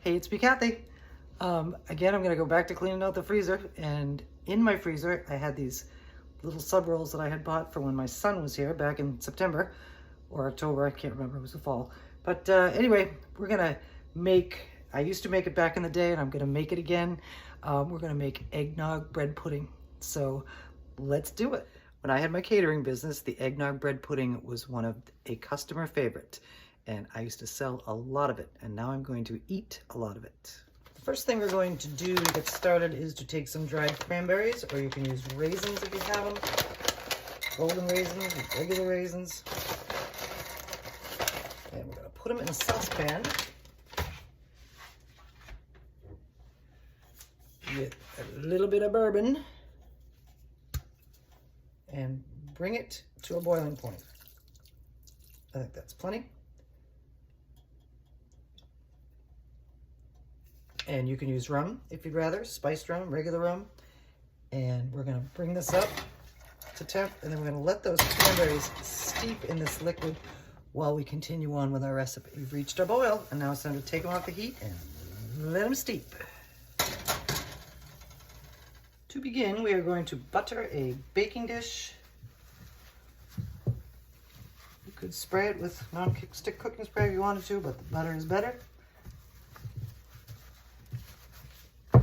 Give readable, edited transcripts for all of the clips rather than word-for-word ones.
Hey, it's me, Kathy. Again, I'm gonna go back to cleaning out the freezer, and in my freezer, I had these little sub rolls that I had bought for when my son was here back in September or October. I can't remember, it was the fall. But anyway, we're gonna make, I used to make it back in the day and I'm gonna make it again. We're gonna make eggnog bread pudding. So let's do it. When I had my catering business, the eggnog bread pudding was one of a customer favorite. And I used to sell a lot of it, and now I'm going to eat a lot of it. The first thing we're going to do to get started is to take some dried cranberries, or you can use raisins if you have them. Golden raisins, regular raisins. And we're going to put them in a saucepan with a little bit of bourbon and bring it to a boiling point. I think that's plenty. And you can use rum if you'd rather, spiced rum, regular rum. And we're gonna bring this up to temp, and then we're gonna let those cranberries steep in this liquid while we continue on with our recipe. We've reached our boil, and now it's time to take them off the heat and let them steep. To begin, we are going to butter a baking dish. You could spray it with non-stick cooking spray if you wanted to, but the butter is better.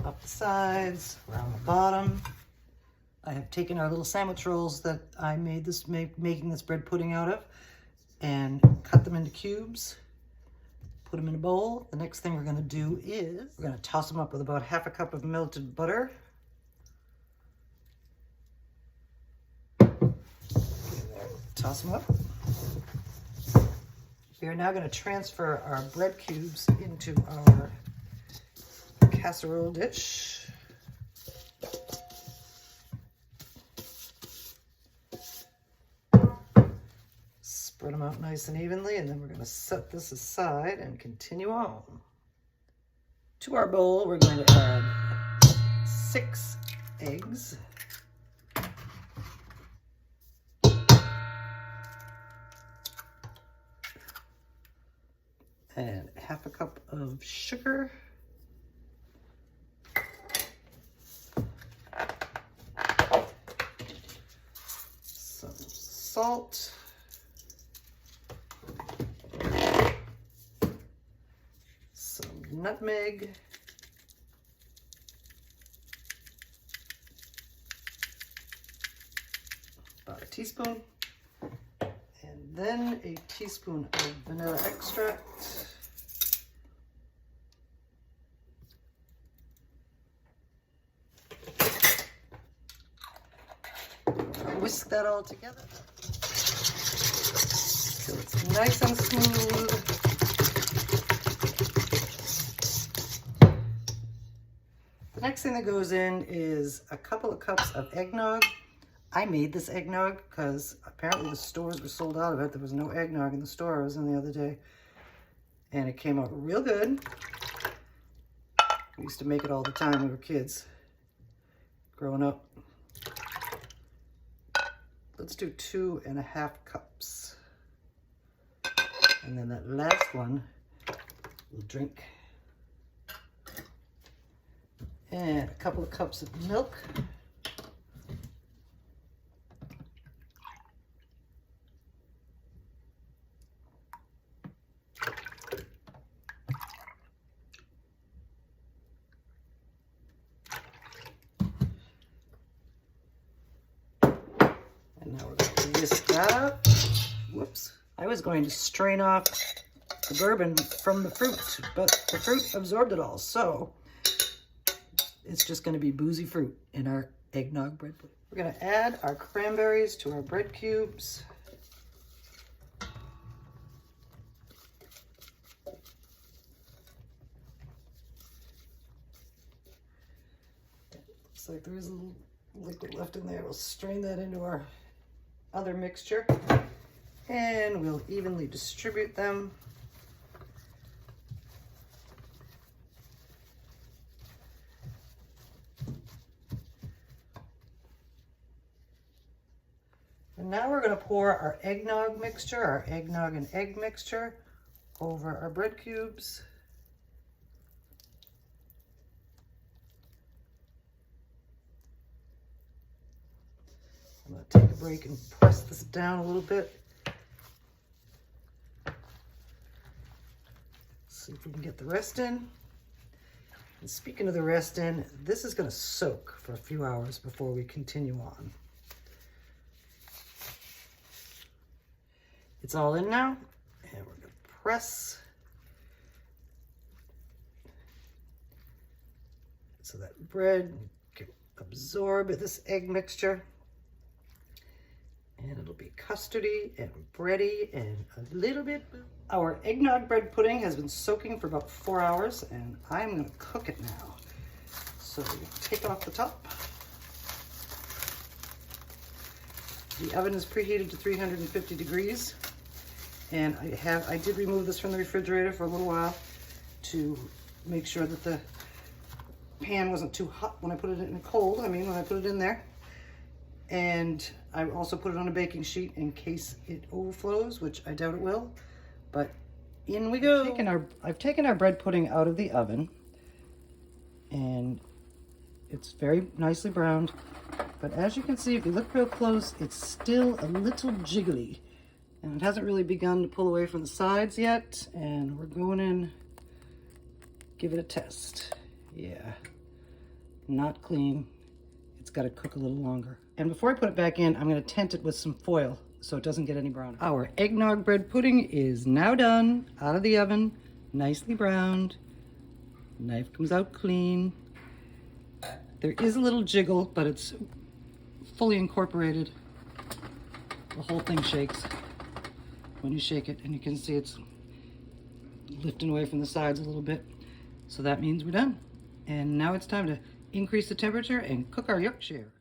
Up the sides, around the bottom. I have taken our little sandwich rolls that I made this making this bread pudding out of and cut them into cubes. Put them in a bowl. The next thing we're going to do is we're going to toss them up with about half a cup of melted butter. Toss them up. We are now going to transfer our bread cubes into our casserole dish. Spread them out nice and evenly, and then we're going to set this aside and continue on. To our bowl, we're going to add 6 eggs. And half a cup of sugar. Salt, some nutmeg, about a teaspoon, and then a teaspoon of vanilla extract. Whisk that all together. So it's nice and smooth. The next thing that goes in is a couple of cups of eggnog. I made this eggnog because apparently the stores were sold out of it. There was no eggnog in the store I was in the other day. And it came out real good. We used to make it all the time when we were kids, growing up. Let's do 2.5 cups. And then that last one we'll drink. And a couple of cups of milk. And now we're going to whisk that up. Whoops. I was going to strain off the bourbon from the fruit, but the fruit absorbed it all. So it's just going to be boozy fruit in our eggnog bread pudding. We're going to add our cranberries to our bread cubes. Looks like there is a little liquid left in there. We'll strain that into our other mixture, and we'll evenly distribute them. And now we're going to pour our eggnog mixture, our eggnog and egg mixture, over our bread cubes. I'm going to take a break and press this down a little bit. See if we can get the rest in. And speaking of the rest in, this is going to soak for a few hours before we continue on. It's all in now, and we're going to press so that bread can absorb this egg mixture. And it'll be custardy and bready and a little bit. Our eggnog bread pudding has been soaking for about 4 hours, and I'm going to cook it now. So we take off the top. The oven is preheated to 350 degrees. And I did remove this from the refrigerator for a little while to make sure that the pan wasn't too hot when I put it in cold. I mean, when I put it in there. And I also put it on a baking sheet in case it overflows, which I doubt it will. But in we go. I've taken our bread pudding out of the oven, and it's very nicely browned. But as you can see, if you look real close, it's still a little jiggly. And it hasn't really begun to pull away from the sides yet. And we're going in, give it a test. Yeah, not clean. It's got to cook a little longer. And before I put it back in, I'm going to tent it with some foil so it doesn't get any browner. Our eggnog bread pudding is now done, out of the oven, nicely browned. Knife comes out clean. There is a little jiggle, but it's fully incorporated. The whole thing shakes when you shake it, and you can see it's lifting away from the sides a little bit. So that means we're done. And now it's time to increase the temperature and cook our Yorkshire.